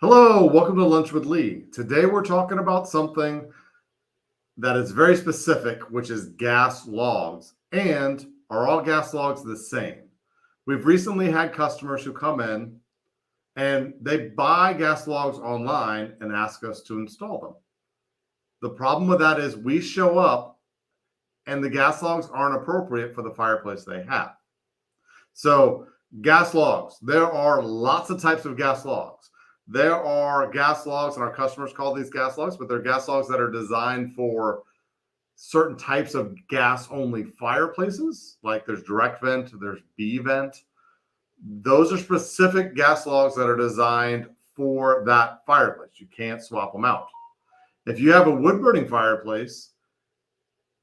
Hello, welcome to Lunch with Lee. Today we're talking about something that is very specific, which is gas logs. And are all gas logs the same? We've recently had customers who come in and they buy gas logs online and ask us to install them. The problem with that is we show up and the gas logs aren't appropriate for the fireplace they have. So, gas logs, there are lots of types of gas logs. There are gas logs, and our customers call these gas logs, but they're gas logs that are designed for certain types of gas only fireplaces. Like there's direct vent, there's B vent. Those are specific gas logs that are designed for that fireplace. You can't swap them out. If you have a wood burning fireplace,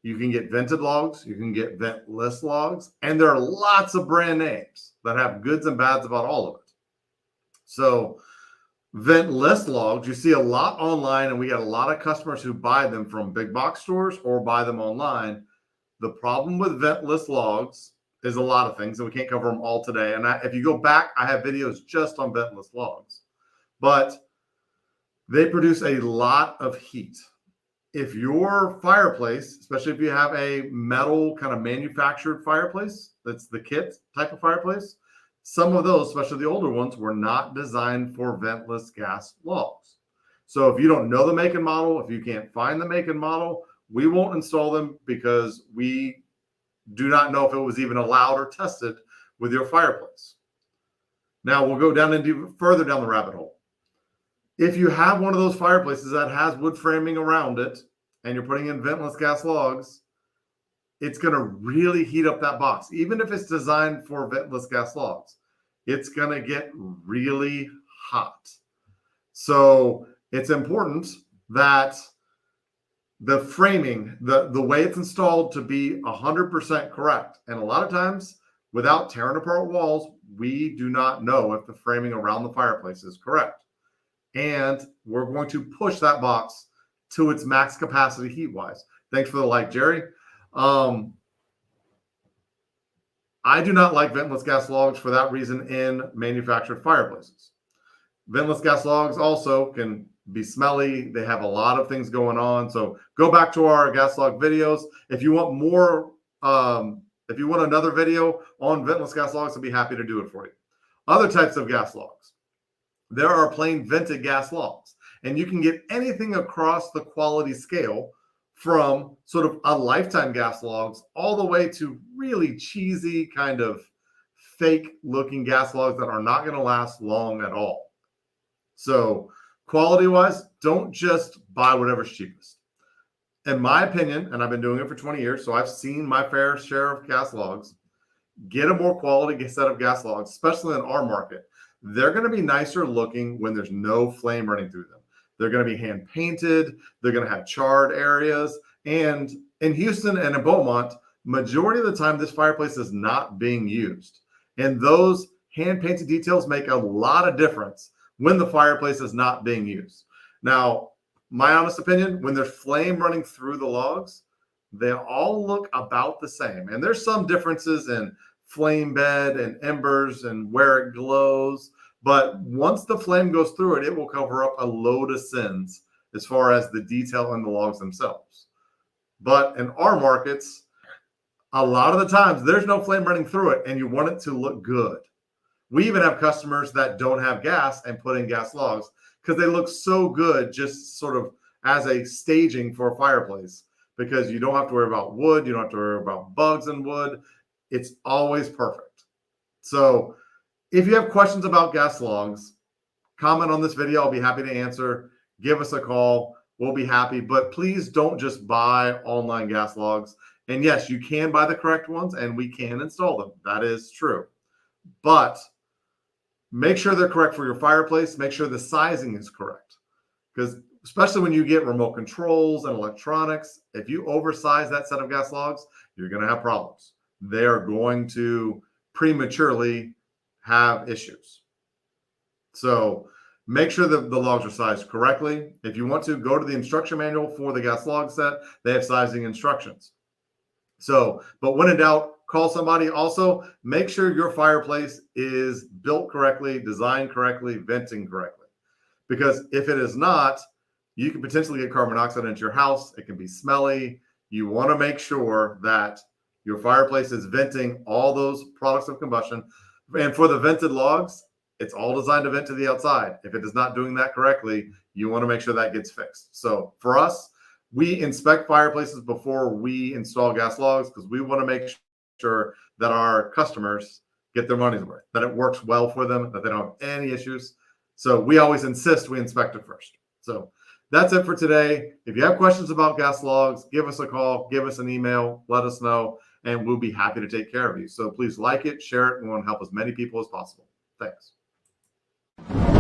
you can get vented logs, you can get ventless logs, and there are lots of brand names that have goods and bads about all of it. So, ventless logs, you see a lot online, and we got a lot of customers who buy them from big box stores or buy them online. The problem with ventless logs is a lot of things, and we can't cover them all today. And if you go back, I have videos just on ventless logs, but they produce a lot of heat. If your fireplace, especially if you have a metal kind of manufactured fireplace, that's the kit type of fireplace, some of those, especially the older ones, were not designed for ventless gas logs. So if you don't know the make and model, if you can't find the make and model, we won't install them because we do not know if it was even allowed or tested with your fireplace. Now we'll go down into further down the rabbit hole. If you have one of those fireplaces that has wood framing around it and you're putting in ventless gas logs, it's going to really heat up that box. Even if it's designed for ventless gas logs, it's going to get really hot. So it's important that the framing, the way it's installed to be 100% correct. And a lot of times, without tearing apart walls, we do not know if the framing around the fireplace is correct. And we're going to push that box to its max capacity heat-wise. Thanks for the like, Jerry. I do not like ventless gas logs for that reason in manufactured fireplaces. Ventless gas logs also can be smelly. They have a lot of things going on. So go back to our gas log videos. If you want more, if you want another video on ventless gas logs, I'll be happy to do it for you. Other types of gas logs. There are plain vented gas logs, and you can get anything across the quality scale from sort of a lifetime gas logs all the way to really cheesy kind of fake looking gas logs that are not going to last long at all. So quality wise, don't just buy whatever's cheapest. In my opinion, and I've been doing it for 20 years, so I've seen my fair share of gas logs, get a more quality set of gas logs, especially in our market. They're going to be nicer looking when there's no flame running through them. They're going to be hand painted. They're going to have charred areas. And in Houston and in Beaumont, majority of the time, this fireplace is not being used. And those hand painted details make a lot of difference when the fireplace is not being used. Now, my honest opinion, when there's flame running through the logs, they all look about the same. And there's some differences in flame bed and embers and where it glows. But once the flame goes through it, it will cover up a load of sins as far as the detail in the logs themselves. But in our markets, a lot of the times there's no flame running through it and you want it to look good. We even have customers that don't have gas and put in gas logs because they look so good just sort of as a staging for a fireplace, because you don't have to worry about wood. You don't have to worry about bugs in wood. It's always perfect. So if you have questions about gas logs, comment on this video. I'll be happy to answer. Give us a call. We'll be happy. But please don't just buy online gas logs. And yes, you can buy the correct ones and we can install them. That is true. But make sure they're correct for your fireplace. Make sure the sizing is correct. Because especially when you get remote controls and electronics, if you oversize that set of gas logs, you're going to have problems. They're going to prematurely have issues. So make sure that the logs are sized correctly. If you want to, go to the instruction manual for the gas log set. They have sizing instructions. So, but when in doubt, call somebody. Also, make sure your fireplace is built correctly, designed correctly, venting correctly. because if it is not, you can potentially get carbon monoxide into your house. It can be smelly. You want to make sure that your fireplace is venting all those products of combustion. And for the vented logs, it's all designed to vent to the outside. If it is not doing that correctly, you want to make sure that gets fixed. So for us, we inspect fireplaces before we install gas logs because we want to make sure that our customers get their money's worth, that it works well for them, that they don't have any issues. So we always insist we inspect it first. So that's it for today. If you have questions about gas logs, give us a call, give us an email, let us know, and we'll be happy to take care of you. So please like it, share it, and we want to help as many people as possible. Thanks.